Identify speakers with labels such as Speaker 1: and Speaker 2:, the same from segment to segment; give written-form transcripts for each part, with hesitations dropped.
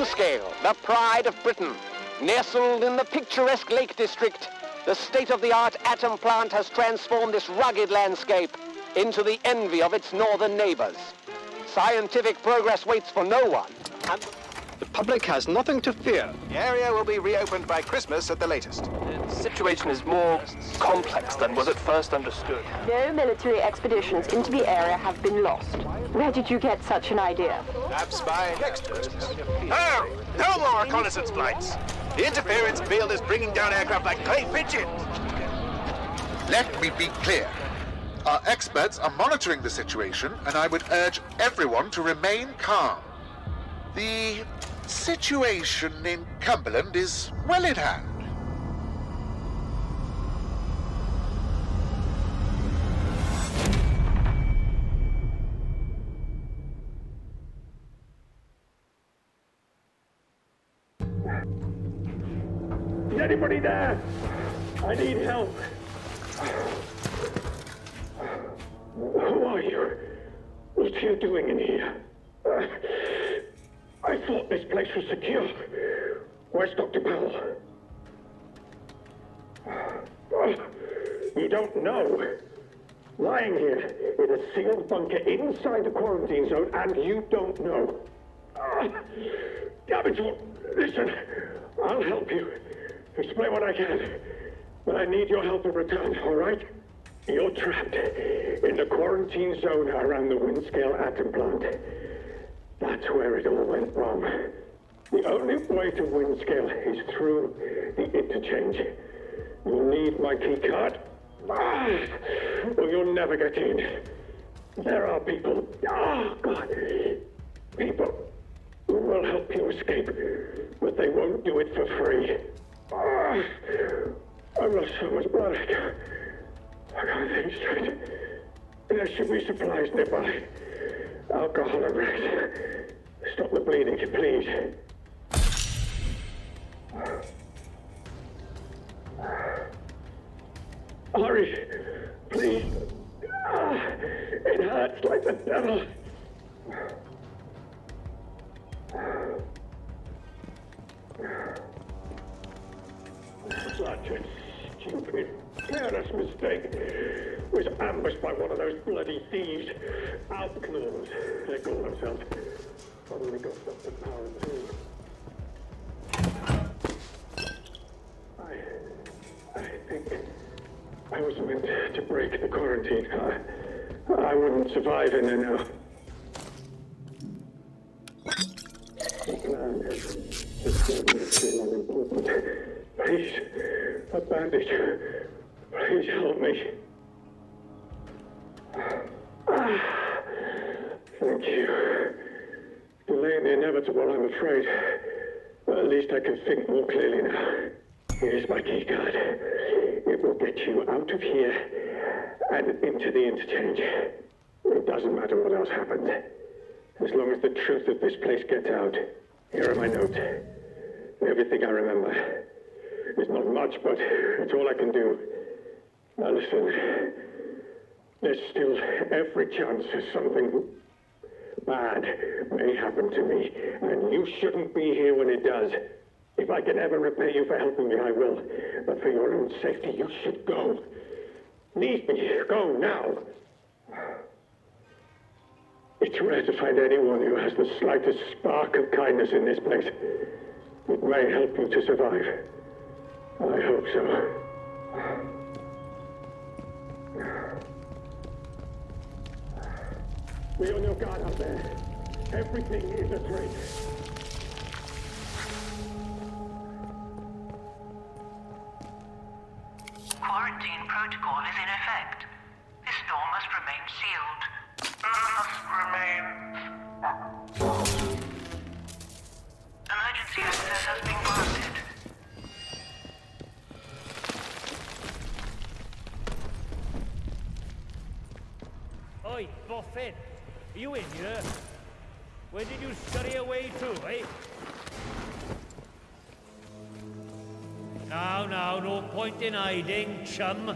Speaker 1: Windscale, the pride of Britain. Nestled in the picturesque Lake District, the state-of-the-art atom plant has transformed this rugged landscape into the envy of its northern neighbors. Scientific progress waits for no one, and
Speaker 2: the public has nothing to fear.
Speaker 3: The area will be reopened by Christmas at the latest.
Speaker 4: The situation is more complex than was at first understood.
Speaker 5: No military expeditions into the area have been lost. Where did you get such an idea?
Speaker 3: Perhaps by next Christmas.
Speaker 6: No! No more reconnaissance flights! The interference field is bringing down aircraft like clay pigeons!
Speaker 7: Let me be clear. Our experts are monitoring the situation, and I would urge everyone to remain calm. The situation in Cumberland is well in hand.
Speaker 8: Is anybody there? I need help. Who are you? What are you doing in here? I thought this place was secure. Where's Dr. Powell? You don't know. Lying here in a sealed bunker inside the quarantine zone, and you don't know. Damn it, listen. I'll help you. Explain what I can. But I need your help in return, all right? You're trapped in the quarantine zone around the Windscale atom plant. That's where it all went wrong. The only way to Windscale is through the interchange. You'll need my key card, or you'll never get in. There are people, God, people who will help you escape, but they won't do it for free. I've lost so much blood. I can't think straight. There should be supplies nearby. Alcohol and rest. Stop the bleeding, please. Hurry, please. It hurts like the devil. Such a stupid, careless mistake. Was ambushed by one of those bloody thieves. Outlaws, they call themselves. Probably got Dr. Power too. I think I was meant to break the quarantine. I wouldn't survive in there now. Please, a bandage. Please help me. Thank you. Delaying the inevitable, I'm afraid. At least I can think more clearly now. Here's my key card. It will get you out of here and into the interchange. It doesn't matter what else happens. As long as the truth of this place gets out. Here are my notes. Everything I remember. It's not much, but it's all I can do. Now listen. There's still every chance something bad may happen to me, and you shouldn't be here when it does. If I can ever repay you for helping me, I will. But for your own safety, you should go. Leave me. Go now. It's rare to find anyone who has the slightest spark of kindness in this place. It may help you to survive. I hope so. Be on your guard out there. Everything is a threat.
Speaker 9: Quarantine protocol is in effect. This door must remain sealed. Emergency access has been granted.
Speaker 10: Oi, Buffett! Are you in here? Where did you scurry away to, eh? Now, no point in hiding, chum.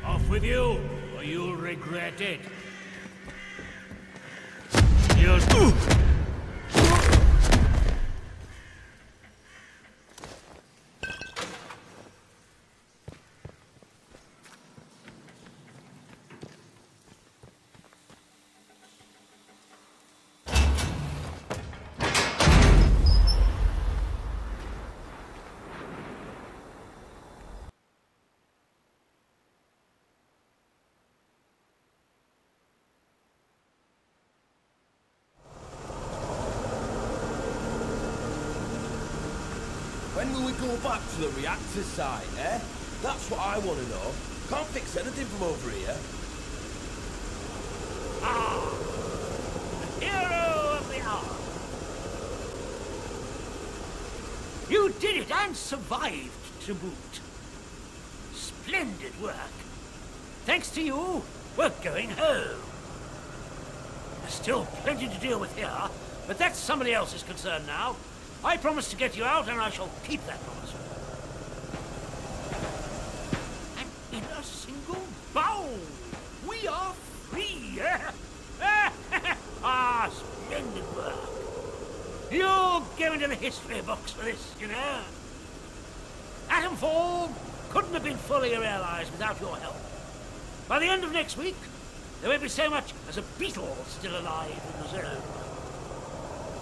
Speaker 10: Off with you, or you'll regret it. You yours.
Speaker 11: When will we go back to the reactor site, eh? That's what I want to know. Can't fix anything from over here.
Speaker 10: Ah! The hero of the hour! You did it and survived to boot. Splendid work. Thanks to you, we're going home. There's still plenty to deal with here, but that's somebody else's concern now. I promised to get you out, and I shall keep that promise. And in a single bound, we are free! Ah, splendid work. You'll go into the history books for this, you know. Atomfall couldn't have been fully realized without your help. By the end of next week, there won't be so much as a beetle still alive in the zone.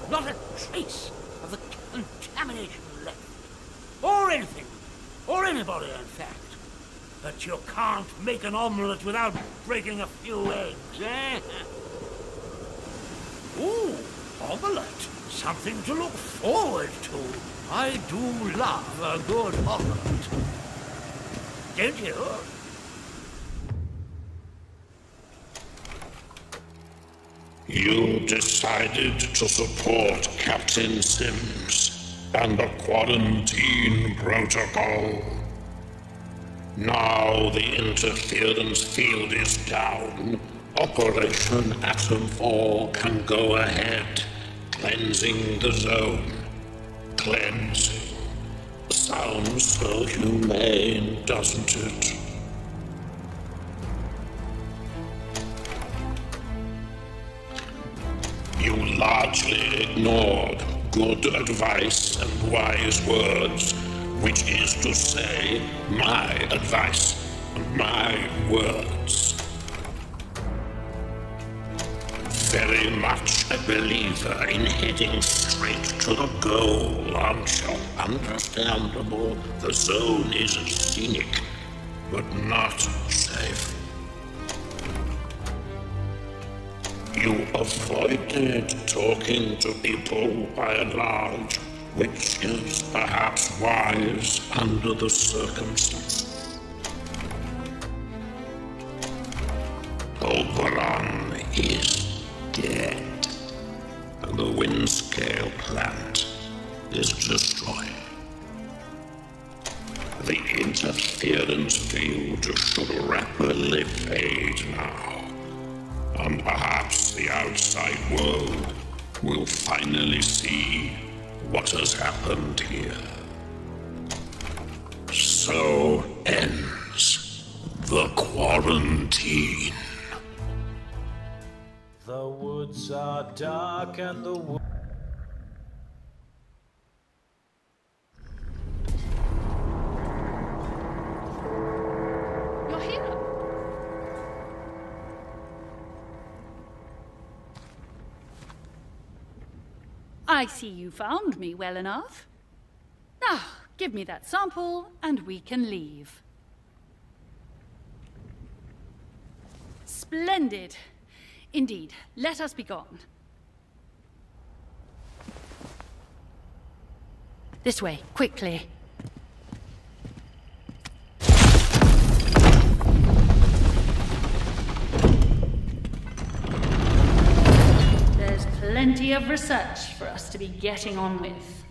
Speaker 10: Not a trace of the contamination left. Or anything. Or anybody, in fact. But you can't make an omelette without breaking a few eggs, eh? Ooh, omelette. Something to look forward to. I do love a good omelette. Don't you?
Speaker 12: You decided to support Captain Sims and the quarantine protocol. Now the interference field is down. Operation Atomfall can go ahead, cleansing the zone. Cleansing. Sounds so humane, doesn't it? You largely ignored good advice and wise words, which is to say, my advice and my words. Very much a believer in heading straight to the goal, aren't you? Understandable, the zone is scenic, but not safe. You avoided talking to people by and large, which is perhaps wise under the circumstances. Oberon is dead, and the Windscale plant is destroyed. The interference field should rapidly fade now. And perhaps the outside world will finally see what has happened here. So ends the quarantine.
Speaker 13: The woods are dark and the
Speaker 14: You're here. I see you found me well enough. Now, give me that sample, and we can leave. Splendid. Indeed, let us be gone. This way, quickly. There's plenty of research for us to be getting on with.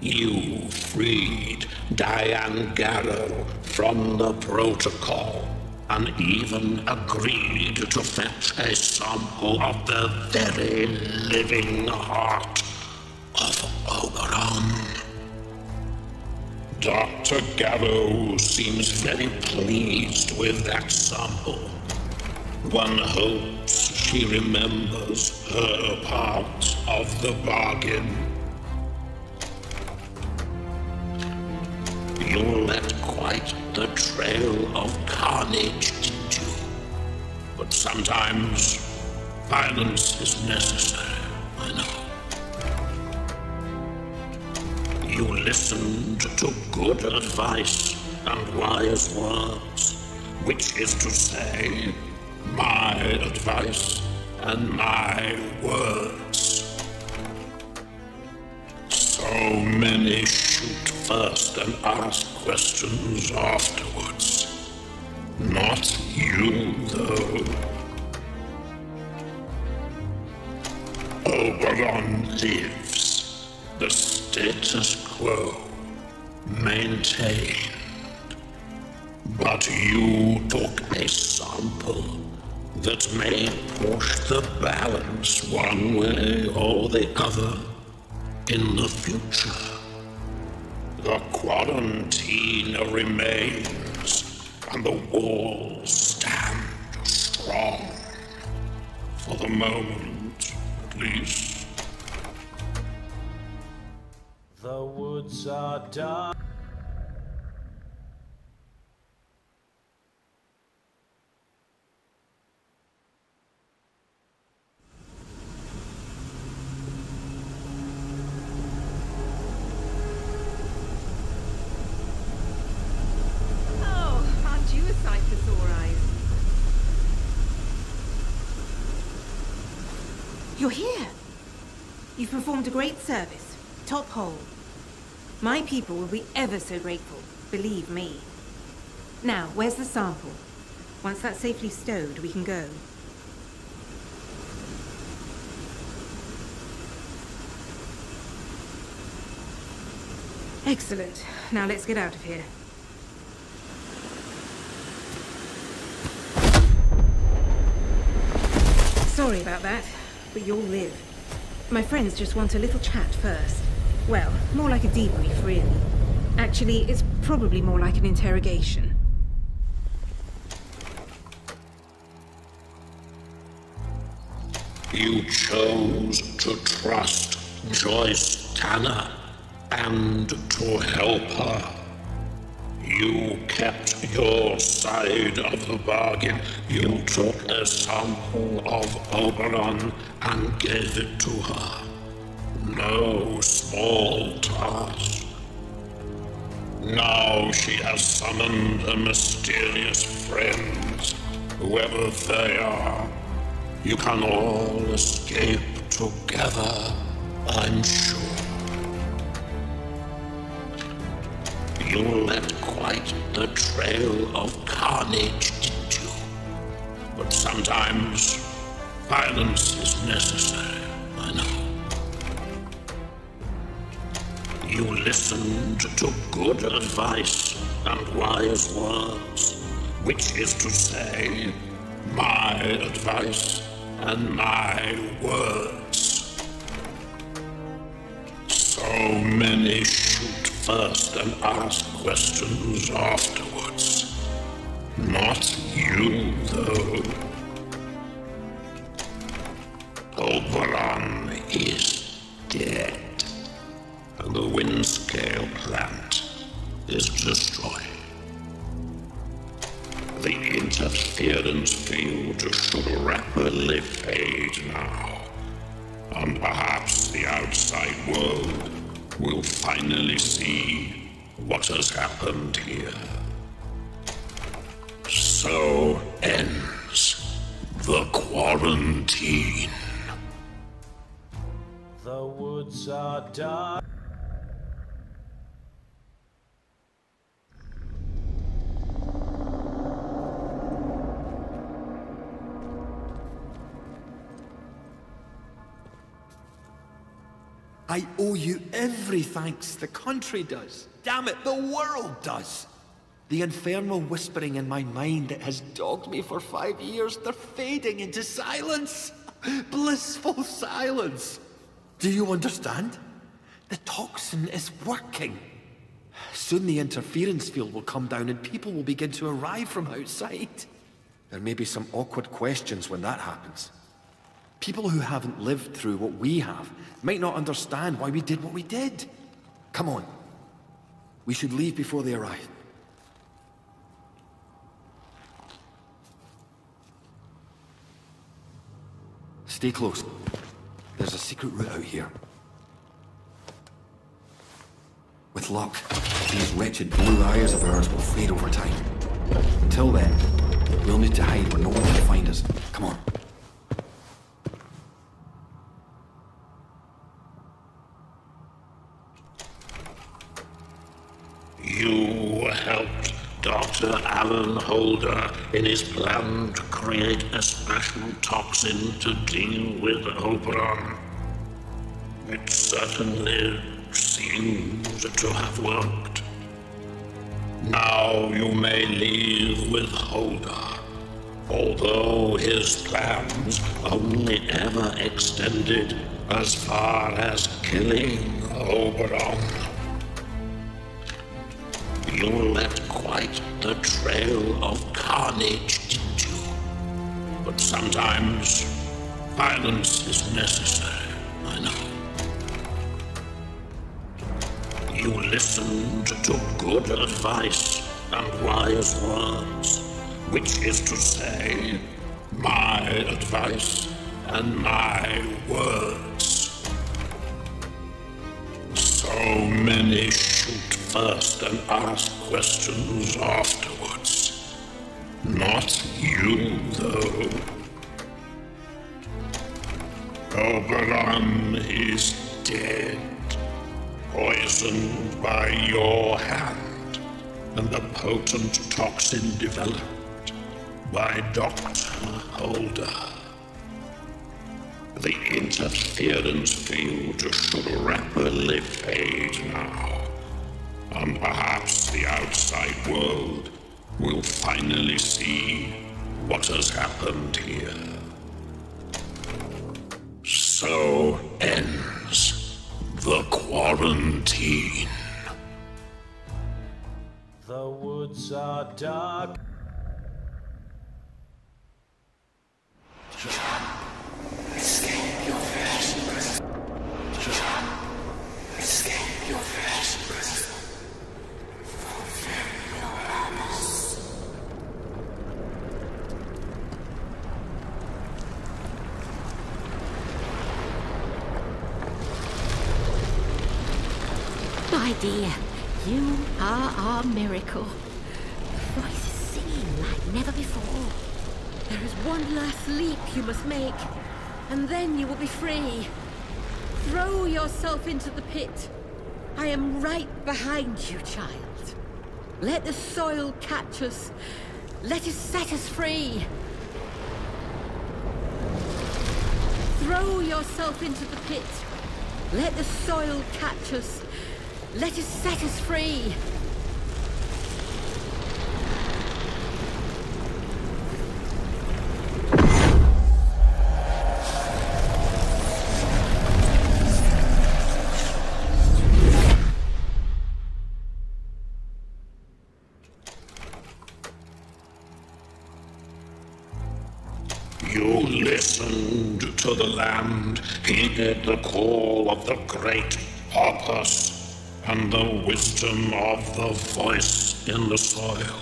Speaker 12: You freed Diane Garrow from the protocol and even agreed to fetch a sample of the very living heart of Oberon. Dr. Gallo seems very pleased with that sample. One hopes she remembers her part of the bargain. You led quite the trail of carnage, didn't you? But sometimes violence is necessary, I know. You listened to good advice and wise words, which is to say, my advice and my words. So many shoot first and ask questions afterwards. Not you, though. Oberon lives. The status quo maintained. But you took a sample that may push the balance one way or the other in the future. The quarantine remains, and the walls stand strong. For the moment, at least.
Speaker 13: The woods are dark.
Speaker 15: You're here. You've performed a great service. Top hole. My people will be ever so grateful, believe me. Now, where's the sample? Once that's safely stowed, we can go. Excellent. Now let's get out of here. Sorry about that, but you'll live. My friends just want a little chat first. Well, more like a debrief, really. Actually, it's probably more like an interrogation.
Speaker 12: You chose to trust Joyce Tanner and to help her. You kept your side of the bargain. You took a sample of Oberon and gave it to her. No small task. Now she has summoned her mysterious friends, whoever they are. You can all escape together, I'm sure. You led quite the trail of carnage, didn't you? But sometimes violence is necessary, I know. You listened to good advice and wise words, which is to say, my advice and my words. So many shoot first and ask questions afterwards. Not you, though. Oberon is dead, and the Windscale plant is destroyed. The interference field should rapidly fade now, and perhaps the outside world will finally see what has happened here. So ends the quarantine.
Speaker 13: The woods are dark.
Speaker 16: I owe you every thanks. The country does. Damn it, the world does. The infernal whispering in my mind that has dogged me for 5 years, they're fading into silence. Blissful silence. Do you understand? The toxin is working. Soon the interference field will come down and people will begin to arrive from outside. There may be some awkward questions when that happens. People who haven't lived through what we have might not understand why we did what we did. Come on. We should leave before they arrive. Stay close. There's a secret route out here. With luck, these wretched blue eyes of ours will fade over time. Until then, we'll need to hide where no one can find us. Come on.
Speaker 12: You helped Dr. Alan Holder in his plan to create a special toxin to deal with Oberon. It certainly seems to have worked. Now you may leave with Holder, although his plans only ever extended as far as killing Oberon. You left quite the trail of carnage, didn't you? But sometimes violence is necessary, I know. You listened to good advice and wise words, which is to say, my advice and my words. So many shoot first and ask questions afterwards. Not you, though. Oberon is dead, poisoned by your hand, and a potent toxin developed by Dr. Holder. The interference field should rapidly fade now. And perhaps the outside world will finally see what has happened here. So ends the quarantine.
Speaker 13: The woods are dark.
Speaker 17: Escape your fashion prison. Escape your fashion prison.
Speaker 18: My dear, you are our miracle. The voice is singing like never before. There is one last leap you must make, and then you will be free. Throw yourself into the pit. I am right behind you, child. Let the soil catch us. Let it set us free. Throw yourself into the pit. Let the soil catch us. Let it set us free.
Speaker 12: You listened to the land, heeded the call of the great purpose, and the wisdom of the voice in the soil.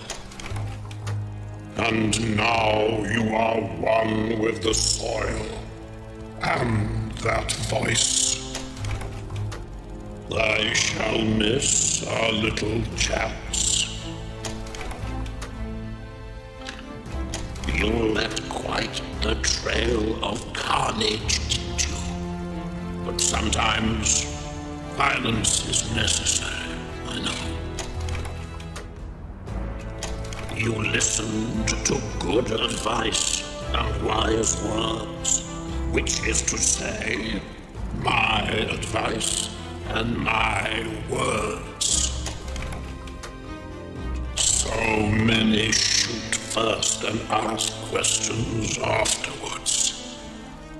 Speaker 12: And now you are one with the soil and that voice. I shall miss our little chats. You left quite the trail of carnage, didn't you? But sometimes violence is necessary, I know. You listened to good advice and wise words, which is to say, my advice and my words. So many shoot first and ask questions afterwards.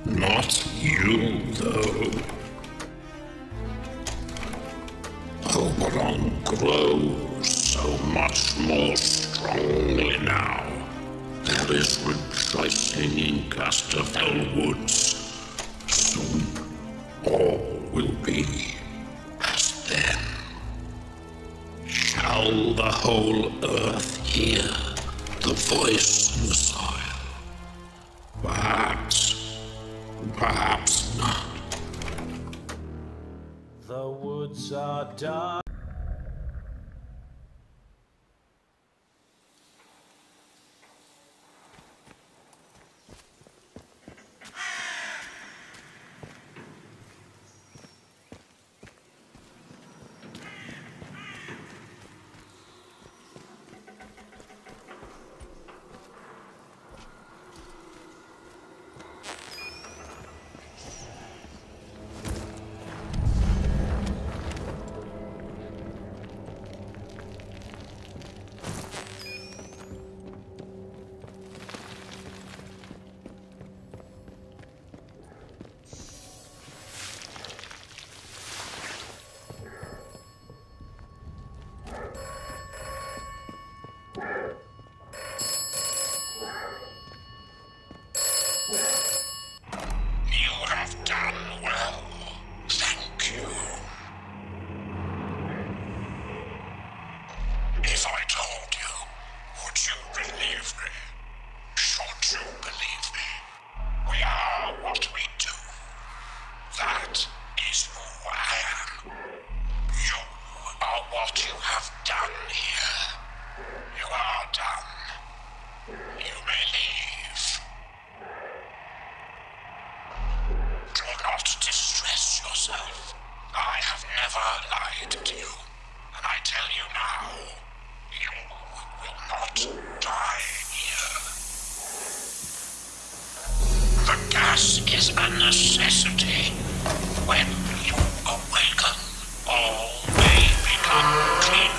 Speaker 12: Not you, though. Oberon grows so much more strongly now. There is rejoicing in Casterfell Woods. Soon, all will be as then. Shall the whole earth hear the voice in the soil? Perhaps not.
Speaker 13: The woods are dark.
Speaker 12: Is a necessity. When you awaken, all may become clear.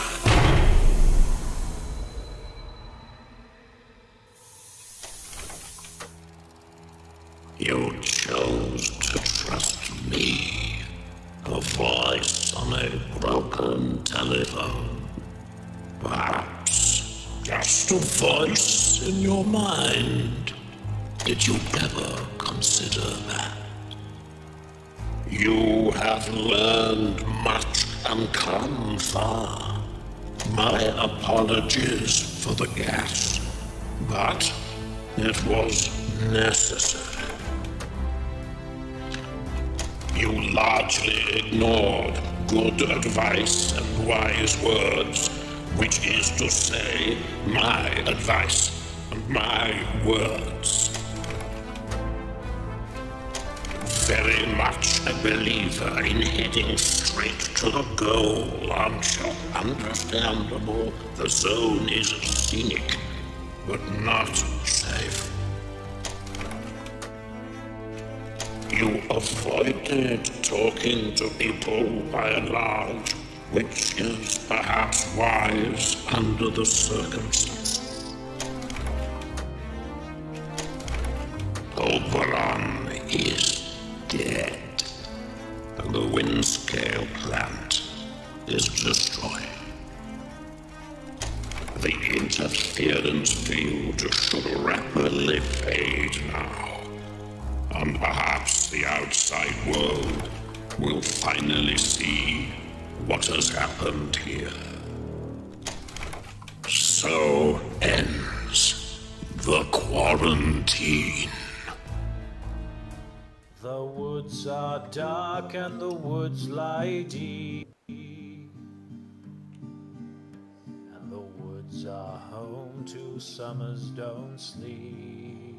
Speaker 12: You chose to trust me, a voice on a broken telephone. Perhaps just a voice in your mind. Did you ever consider that? You have learned much and come far. My apologies for the gas, but it was necessary. You largely ignored good advice and wise words, which is to say, my advice and my words. Very much a believer in heading straight to the goal, aren't you? Understandable, the zone is scenic, but not safe. You avoided talking to people by and large, which is perhaps wise under the circumstances. Oberon is dead, and the Windscale plant is destroyed. The interference field should rapidly fade now, and perhaps the outside world will finally see what has happened here. So ends the quarantine.
Speaker 13: The woods are dark and the woods lie deep, and the woods are home to summers don't sleep.